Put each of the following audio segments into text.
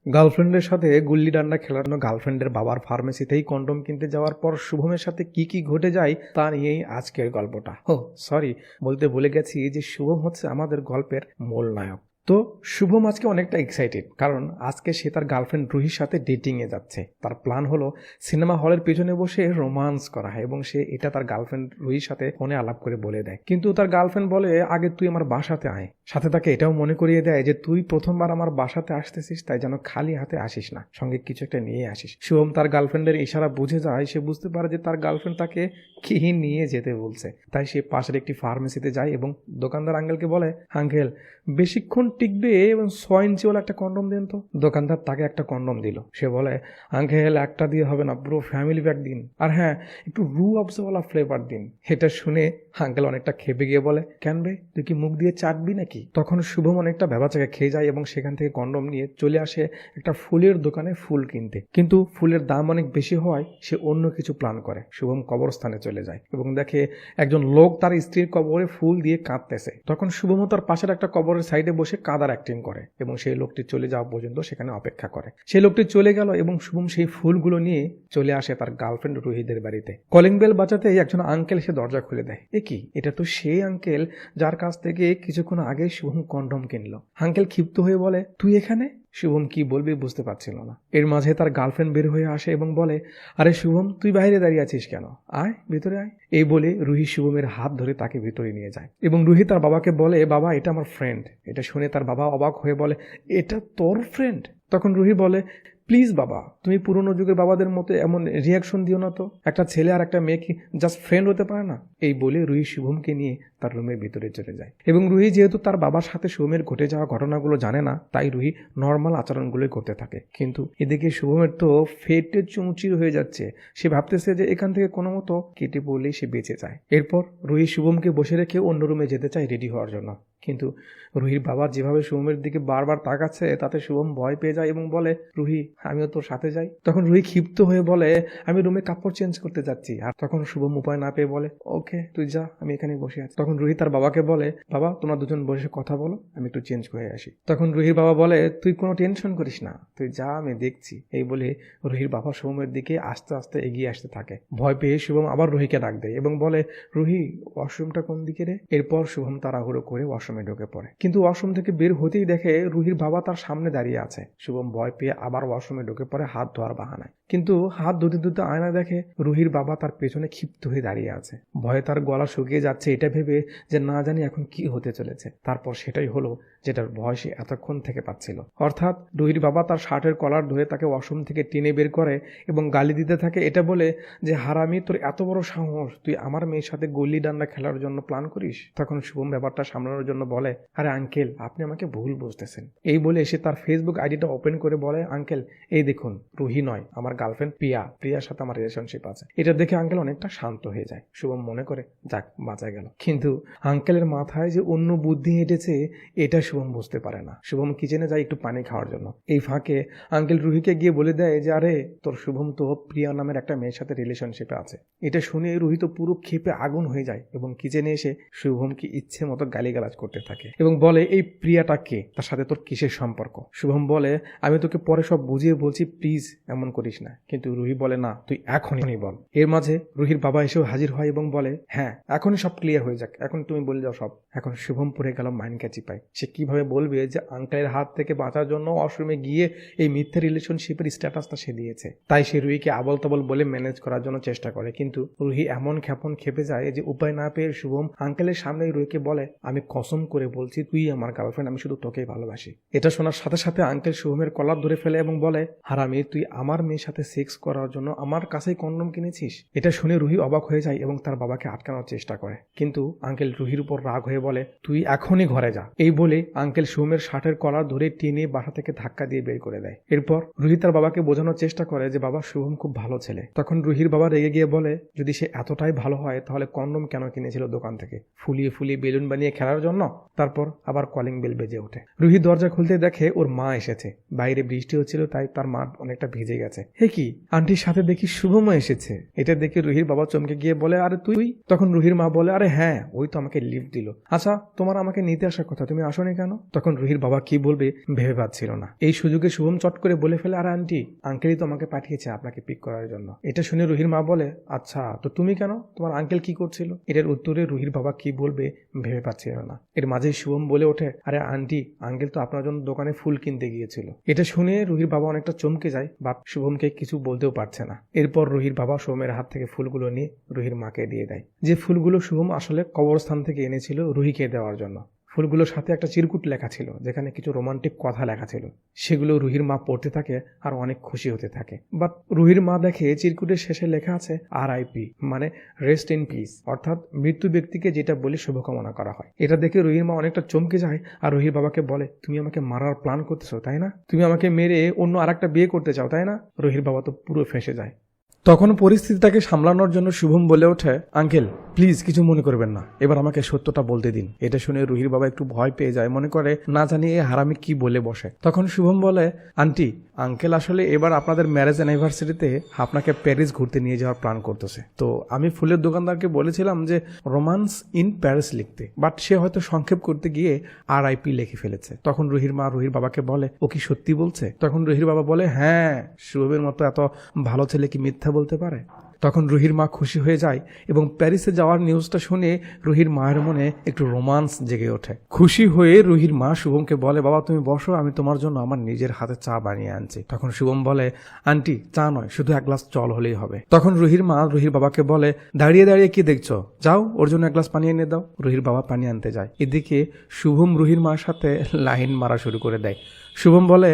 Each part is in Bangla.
গার্লফ্রেন্ডের সাথে গুল্লি ডান্ডা খেলার জন্য গার্লফ্রেন্ডের বাবার ফার্মেসিতেই কন্ডোম কিনতে যাওয়ার পর শুভমের সাথে কি কি ঘটে যায় তা নিয়েই আজকের গল্পটা। সরি, বলতে ভুলে গেছি যে শুভম হচ্ছে আমাদের গল্পের মূল নায়ক। তো শুভম আজকে অনেকটা এক্সাইটেড, কারণ আজকে সে তার গার্লফ্রেন্ড রুহির সাথে ডেটিংয়ে যাচ্ছে। তার প্ল্যান হলো সিনেমা হলের পেছনে বসে রোমান্স করা, এবং সে এটা তার গার্লফ্রেন্ড রুহির সাথে ফোনে আলাপ করে বলে দেয়। কিন্তু তার গার্লফ্রেন্ড বলে, আগে তুই আমার বাসাতে আয়। সাথে তাকে এটাও মনে করিয়ে দেয় যে তুই প্রথমবার আমার বাসাতে আসতেছিস, তাই যেন খালি হাতে আসিস না, সঙ্গে কিছু একটা নিয়ে আসিস। শুভম তার গার্লফ্রেন্ডের ইশারা বুঝে যায়, সে বুঝতে পারে যে তার গার্লফ্রেন্ড তাকে কি নিয়ে যেতে বলছে। তাই সে পাশের একটি ফার্মেসিতে যায় এবং দোকানদার আঙ্কেলকে বলে, আঙ্কেল বেশিক্ষণ টিকবে এবং 6 ইঞ্চিওয়ালা একটা কন্ডম দেন তো। দোকানদার তাকে একটা কন্ডম দিল। সে বলে, আঙ্কেল একটা দিয়ে হবে না, পুরো ফ্যামিলি প্যাক দিন, আর হ্যাঁ একটু রু অবসওয়ালা ফ্লেভার দিন। এটা শুনে আঙ্কেল অনেকটা খেপে গিয়ে বলে, কেন বে, তুই কি মুখ দিয়ে চাটবি নাকি? তখন শুভম অনেকটা ভেবাচাকা খেয়ে যায় এবং সেখান থেকে কন্ডম নিয়ে চলে আসে একটা ফুলের দোকানে ফুল কিনতে। কিন্তু ফুলের দাম অনেক বেশি হওয়ায় সে অন্য কিছু প্ল্যান করে। শুভম কবরস্থানে চলে যায় এবং দেখে একজন লোক তার স্ত্রীর কবরে ফুল দিয়ে কাঁদতেছে। তখন শুভম তার পাশের একটা কবরের সাইডে বসে কাঁদার অ্যাক্টিং করে এবং সেই লোকটি চলে যাওয়া পর্যন্ত সেখানে অপেক্ষা করে। সেই লোকটি চলে গেল এবং শুভম সেই ফুলগুলো নিয়ে চলে আসে তার গার্লফ্রেন্ড রুহিদের বাড়িতে। কলিং বেল বাজাতেই একজন আঙ্কেল সে দরজা খুলে দেয়। কি, এটা তো সেই আঙ্কেল যার কাছ থেকে কিছুক্ষণ আগে শুভম কন্ডম কিনলো। আঙ্কেল ক্ষিপ্ত হয়ে বলে, তুই এখানে? শুভম কি বলবে বুঝতে পারছিল না। এর মাঝে তার গার্লফ্রেন্ড বের হয়ে আসে এবং বলে, আরে শুভম, তুই বাইরে দাঁড়িয়ে আছিস কেন? আয় ভিতরে আয়। এই বলে রুহি শুভমের হাত ধরে তাকে ভিতরে নিয়ে যায় এবং রুহি তার বাবাকে বলে, বাবা এটা আমার ফ্রেন্ড। এটা শুনে তার বাবা অবাক হয়ে বলে, এটা তোর ফ্রেন্ড? তখন রুহি বলে, প্লিজ বাবা, তুমি পুরোনো যুগের বাবাদের মতো এমন রিয়াকশন দিও না তো। একটা ছেলে আর একটা মেয়ে কি জাস্ট ফ্রেন্ড হতে পারে না? এই বলে রুহি শুভমকে নিয়ে তার রুমের ভিতরে চলে যায় এবং রুহি যেহেতু তার বাবার সাথে শুভমের ঘটে যাওয়া ঘটনাগুলো জানে না, তাই রুহি নর্মাল আচরণগুলোই করতে থাকে। কিন্তু এদিকে শুভমের তো ফেটে চুমচির হয়ে যাচ্ছে। সে ভাবতেছে যে এখান থেকে কোনো মতো কেটে পড়লেই সে বেঁচে যায়। এরপর রুহি শুভমকে বসে রেখে অন্য রুমে যেতে চায় রেডি হওয়ার জন্য। কিন্তু রুহির বাবা যেভাবে শুভমের দিকে বারবার তাকাচ্ছে তাতে শুভম ভয় পেয়ে যায় এবং বলে, রুহি আমিও তোর সাথে যাই। তখন রুহি ক্ষিপ্ত হয়ে বলে, আমি রুমে কাপড় চেঞ্জ করতে যাচ্ছি। আর তখন শুভম উপায় না পেয়ে বলে, ওকে তুই যা, আমি এখানে বসে আছি। তখন রুহি তার বাবাকে বলে, বাবা তোমরা দুজন বসে কথা বলো, আমি একটু চেঞ্জ করে আসি। তখন রুহির বাবা বলে, তুই কোনো টেনশন করিস না, তুই যা, আমি দেখছি। এই বলে রুহির বাবা শুভমের দিকে আস্তে আস্তে এগিয়ে আসতে থাকে। ভয় পেয়ে শুভম আবার রুহিকে ডাক দেয় এবং বলে, রুহি ওয়াশরুমটা কোন দিকে রে? এরপর শুভম তাড়াহুড়ো করে ওয়াশরুমে ঢুকে পড়ে, কিন্তু ওয়াশরুম থেকে বের হতেই দেখে রুহির বাবা তার সামনে দাঁড়িয়ে আছে। শুভম ভয় পেয়ে আবার ওয়াশরুমে ঢুকে পড়ে হাত ধোয়ার বাহানায়। কিন্তু হাত ধুতে ধুতে আয়না দেখে রুহির বাবা তার পেছনে ক্ষিপ্ত হয়ে দাঁড়িয়ে আছে। ভয়ে তার গলা শুকিয়ে যাচ্ছে, এটা ভেবে যে না জানি এখন কি হতে চলেছে। তারপর সেটাই হলো যেটার ভয় সে এতক্ষণ থেকে পাচ্ছিল। অর্থাৎ রুহির বাবা তার শার্টের কলার ধরে তাকে ওয়াশরুম থেকে টেনে বের করে এবং গালি দিতে থাকে, এটা বলে যে হারামি, তোর এত বড় সাহস, তুই আমার মেয়ের সাথে গল্লি ডান্ডা খেলার জন্য প্ল্যান করিস? তখন শুভম ব্যাপারটা সামলানোর জন্য বলে, আরে আঙ্কেল আপনি আমাকে ভুল বুঝতেছেন। এই বলে সে তার ফেসবুক আইডিটা ওপেন করে বলে, আঙ্কেল এই দেখুন, রুহি নয়, আমার গার্লফ্রেন্ড প্রিয়ার সাথে আমার রিলেশনশিপ আছে। এটা দেখে আঙ্কেল অনেকটা শান্ত হয়ে যায়। শুভম মনে করে, যাক বাঁচা গেল। কিন্তু আঙ্কেলের মাথায় যে অন্য বুদ্ধি হেঁটেছে এটা শুভম বুঝতে পারে না। শুভম কিচেনে যায় একটু পানি খাওয়ার জন্য। এই ফাঁকে আঙ্কেল রুহিকে গিয়ে বলে দেয় যে, আরে তোর শুভম তো প্রিয়া নামের একটা মেয়ের সাথে রিলেশনশিপে আছে। এটা শুনে রুহি তো পুরো ক্ষেপে আগুন হয়ে যায় এবং কিচেনে এসে শুভমকে ইচ্ছে মতো গালিগালাজ করতে থাকে এবং বলে, এই প্রিয়াটা কে, তার সাথে তোর কিসের সম্পর্ক? শুভম বলে, আমি তোকে পরে সব বুঝিয়ে বলছি, প্লিজ এমন করিস না। কিন্তু রুহি বলে, না তুই এখনই বল। এর মাঝে রুহির বাবা এসেও হাজির হয় এবং বলে, হ্যাঁ এখনই সব ক্লিয়ার হয়ে যাক, এখন তুমি বলে যাও সব। এখন শুভম পড়ে গেল মাইন্ড ক্যাচি পায়। সে কিভাবে বলবে যে আঙ্কেলের হাত থেকে বাঁচার জন্য ওয়াশরুমে গিয়ে এই মিথ্যা রিলেশনশিপের স্ট্যাটাসটা সে দিয়েছে। তাই সে রুহিকে আবল তাবল বলে ম্যানেজ করার জন্য চেষ্টা করে, কিন্তু রুহি এমন খেপে যায় যে উপায় না পেয়ে শুভম আঙ্কেলের সামনে রুহিকে বলে, আমি কসম করে বলছি তুই আমার গার্লফ্রেন্ড, আমি শুধু তোকেই ভালোবাসি। এটা শোনার সাথে সাথে আঙ্কেল শুভমের কলার ধরে ফেলে এবং বলে, হারামি, তুই আমার মেয়ের সাথে সেক্স করার জন্য আমার কাছেই কন্ডম কিনেছিস? এটা শুনে রুহি অবাক হয়ে যায় এবং তার বাবাকে আটকানোর চেষ্টা করে, কিন্তু আঙ্কেল রুহির উপর রাগ হয়ে বলে, তুই এখনই ঘরে যা। এই বলে আঙ্কেল শুভমের শার্টের কলার ধরে টেনে বাসা থেকে ধাক্কা দিয়ে বের করে দেয়। এরপর রুহি তার বাবাকে বোঝানোর চেষ্টা করে যে বাবা, শুভম খুব ভালো ছেলে। তখন রুহির বাবা রেগে গিয়ে বলে, যদি সে এতটাই ভালো হয় তাহলে কন্ডম কেন কিনেছিল দোকান থেকে, ফুলিয়ে বেলুন বানিয়ে খেলার জন্য? তারপর আবার কলিং বেল বেজে ওঠে। রুহি দরজা খুলতে দেখে ওর মা এসেছে। বাইরে বৃষ্টি হচ্ছিল, তাই তার মা অনেকটা ভিজে গেছে। হে কি, আন্টির সাথে দেখি শুভমও এসেছে। এটা দেখে রুহির বাবা চমকে গিয়ে বলে, আরে তুই? তখন রুহির মা বলে, আরে হ্যাঁ, ওই তো আমাকে লিফট দিল। আচ্ছা, তোমার আমাকে নিতে আসার কথা, তুমি আসোনি কেন? তখন রুহির বাবা কি বলবে ভেবে পাচ্ছিল না। এই সুযোগে শুভম চট করে বলে ফেলে, আরে আন্টি, আঙ্কেলই তো আমাকে পাঠিয়েছে আপনাকে পিক করার জন্য। এটা শুনে রুহির মা বলে, আচ্ছা তো তুমি কেন, তোমার আঙ্কেল কি করছিল? এটার উত্তরে রুহির বাবা কি বলবে ভেবে পাচ্ছিল না। এর মাঝেই শুভম বলে ওঠে, আরে আন্টি, আঙ্কেল তো আপনার জন্য দোকানে ফুল কিনতে গিয়েছিল। এটা শুনে রুহির বাবা অনেকটা চমকে যায়, বাট শুভমকে কিছু বলতেও পারছে না। এরপর রুহির বাবা শুভমের হাত থেকে ফুলগুলো নিয়ে রুহির মাকে দিয়ে দেয়, যে ফুলগুলো শুভম আসলে কবরস্থান থেকে এনেছিল রুহিকে দেওয়ার জন্য। ফুলগুলোর সাথে একটা চিরকুট লেখা ছিল, যেখানে কিছু রোমান্টিক কথা লেখা ছিল। সেগুলো রুহির মা পড়তে থাকে আর অনেক খুশি হতে থাকে। বাট রুহির মা দেখে চিরকুটের শেষে লেখা আছে RIP, মানে রেস্ট ইন পিস, অর্থাৎ মৃত্যু ব্যক্তিকে যেটা বলে শুভকামনা করা হয়। এটা দেখে রুহির মা অনেকটা চমকে যায় আর রুহির বাবাকে বলে, তুমি আমাকে মারার প্ল্যান করতেছো তাই না? তুমি আমাকে মেরে অন্য আরেকটা বিয়ে করতে চাও তাই না? রুহির বাবা তো পুরো ফেঁসে যায়। তখন পরিস্থিতিটাকে সামলানোর জন্য শুভম বলে ওঠে, আঙ্কেল প্লিজ কিছু মনে করবেন না, এবার আমাকে সত্যটা বলতে দিন। এটা শুনে রুহির বাবা একটু ভয় পেয়ে যায়, মনে করে না জানি এই হারামি কি বলে বসে। তখন শুভম বলে, আন্টি, আঙ্কেল আসলে এবার আপনাদের ম্যারেজ অ্যানিভার্সারিতে আপনাকে প্যারিস ঘুরতে নিয়ে যাওয়ার প্ল্যান করতেছে। তো আমি ফুলের দোকানদারকে বলেছিলাম যে রোমান্স ইন প্যারিস লিখতে, বাট সে হয়তো সংক্ষেপ করতে গিয়ে RIP লিখে ফেলেছে। তখন রুহির মা রুহির বাবাকে বলে, ও কি সত্যি বলছে? তখন রুহির বাবা বলে, হ্যাঁ, শুভমের মতো এত ভালো ছেলে কি মিথ্যা বলতে পারে? তখন রুহির মা খুশি হয়ে যায় এবং প্যারিসে যাওয়ার নিউজটা শুনে রুহির মায়ের মনে একটু রোমান্স জেগে ওঠে। খুশি হয়ে রুহির মা শুভমকে বলে, বাবা তুমি বসো, আমি তোমার জন্য আমার নিজের হাতে চা বানিয়ে আনছি। তখন শুভম বলে, আন্টি, চা নয়, শুধু এক গ্লাস জল হলেই হবে। তখন রুহির মা রুহির বাবাকে বলে, দাঁড়িয়ে দাঁড়িয়ে কি দেখছো, যাও ওর জন্য এক গ্লাস পানি এনে দাও। রুহির বাবা পানি আনতে যায়। এদিকে শুভম রুহির মার সাথে লাইন মারা শুরু করে দেয়। শুভম বলে,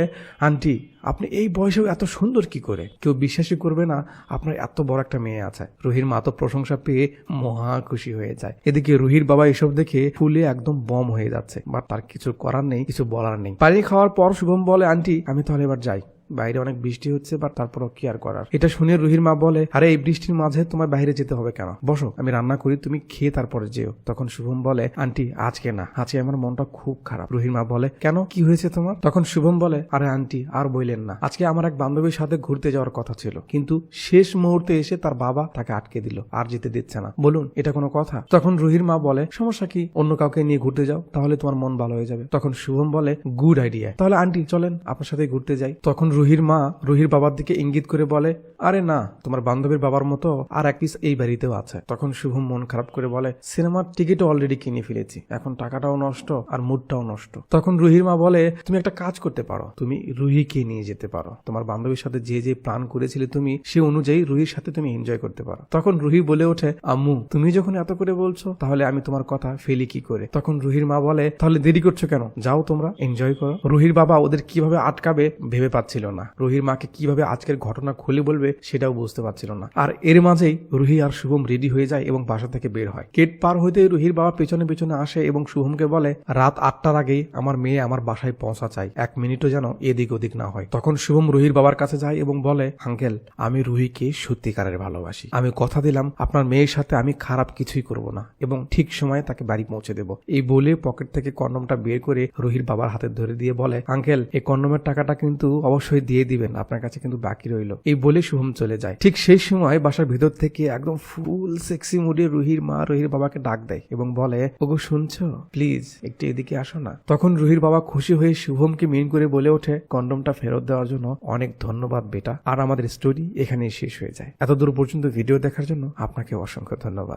আন্টি, আপনি এই বয়সেও এত সুন্দর কি করে? কেউ বিশ্বাসই করবে না আপনার এত বড় একটা মেয়ে আছে। রুহির মা তো প্রশংসা পেয়ে মহা খুশি হয়ে যায়। এদিকে রুহির বাবা এসব দেখে ফুলে একদম বম হয়ে যাচ্ছে, বাট তার কিছু করার নেই, কিছু বলার নেই। পানি খাওয়ার পর শুভম বলে, আন্টি, আমি তাহলে এবার যাই, বাইরে অনেক বৃষ্টি হচ্ছে, বা তারপরও কি আর করার। এটা শুনে রুহির মা বলে, আরে এই বৃষ্টির মাঝে তোমার বাইরে যেতে হবে কেন? বসো, আমি রান্না করি, তুমি খেয়ে তারপরে যেও। তখন শুভম বলে, আন্টি, আজকে না, আজকে আমার মনটা খুব খারাপ। রুহির মা বলে, কেন, কি হয়েছে তোমার? তখন শুভম বলে, আরে আন্টি, আর বললেন না, আজকে আমার এক বান্ধবীর সাথে ঘুরতে যাওয়ার কথা ছিল, কিন্তু শেষ মুহূর্তে এসে তার বাবা তাকে আটকে দিল, আর যেতে দিচ্ছে না। বলুন, এটা কোনো কথা? তখন রুহির মা বলে, সমস্যা কি, অন্য কাউকে নিয়ে ঘুরতে যাও, তাহলে তোমার মন ভালো হয়ে যাবে। তখন শুভম বলে, গুড আইডিয়া, তাহলে আন্টি চলেন আপনার সাথে ঘুরতে যাই। তখন রুহির মা রুহির বাবার দিকে ইঙ্গিত করে বলে, আরে না, তোমার বান্ধবীর বাবার মতো আর এক পিস এই বাড়িতেও আছে। তখন শুভম মন খারাপ করে বলে, সিনেমার টিকিটও অলরেডি কিনে ফেলেছি, এখন টাকাটাও নষ্ট আর মুডটাও নষ্ট। তখন রুহির মা বলে, তুমি একটা কাজ করতে পারো, তুমি রুহিকে নিয়ে যেতে পারো, তোমার বান্ধবীর সাথে যে যে প্ল্যান করেছিলে তুমি, সে অনুযায়ী রুহির সাথে তুমি এনজয় করতে পারো। তখন রুহি বলে ওঠে, আম্মু, তুমি যখন এত করে বলছো, তাহলে আমি তোমার কথা ফেলি কি করে? তখন রুহির মা বলে, তাহলে দেরি করছো কেন, যাও তোমরা এনজয় করো। রুহির বাবা ওদের কিভাবে আটকাবে ভেবে পাচ্ছিল না, রুহির মাকে কিভাবে আজকের ঘটনা খুলে বলবে সেটাও বুঝতে পারছিল না। আর এর মাঝেই রুহি আর শুভম রেডি হয়ে যায় এবং বাসা থেকে বের হয়। গেট পার হইতে রুহির বাবা পেছনে পেছনে আসে এবং শুভমকে বলে, রাত 8টার আগেই আমার মেয়ে আমার বাসায় পৌঁছা চাই, 1 মিনিটও যেন এদিক ওদিক না হয়। তখন শুভম রুহির বাবার কাছে যায় এবং বলে, আঙ্কেল, আমি রুহিকে সত্যিকারের ভালোবাসি, আমি কথা দিলাম আপনার মেয়ের সাথে আমি খারাপ কিছুই করব না এবং ঠিক সময়ে তাকে বাড়ি পৌঁছে দেব। এই বলে পকেট থেকে কন্ডমটা বের করে রুহির বাবার হাতে ধরে দিয়ে বলে, আঙ্কেল, এই কন্ডমের টাকাটা কিন্তু অবশ্যই দিয়ে দিবেন, আপনার কাছে কিন্তু বাকি রইল। এই বলে শুভম চলে যায়। ঠিক সেই সময় বাসার ভিতর থেকে একদম ফুল সেক্সি মুডে রুহির মা রুহির বাবাকে ডাক দেয় এবং বলে, ওগো শুনছো, প্লিজ একটু এদিকে আসো না। তখন রুহির বাবা খুশি হয়ে শুভমকে মেইন করে বলে ওঠে, কন্ডমটা ফেরত দেওয়ার জন্য অনেক ধন্যবাদ বেটা। আর আমাদের স্টোরি এখানেই শেষ হয়ে যায়। এত দূর পর্যন্ত ভিডিও দেখার জন্য আপনাকে অসংখ্য ধন্যবাদ।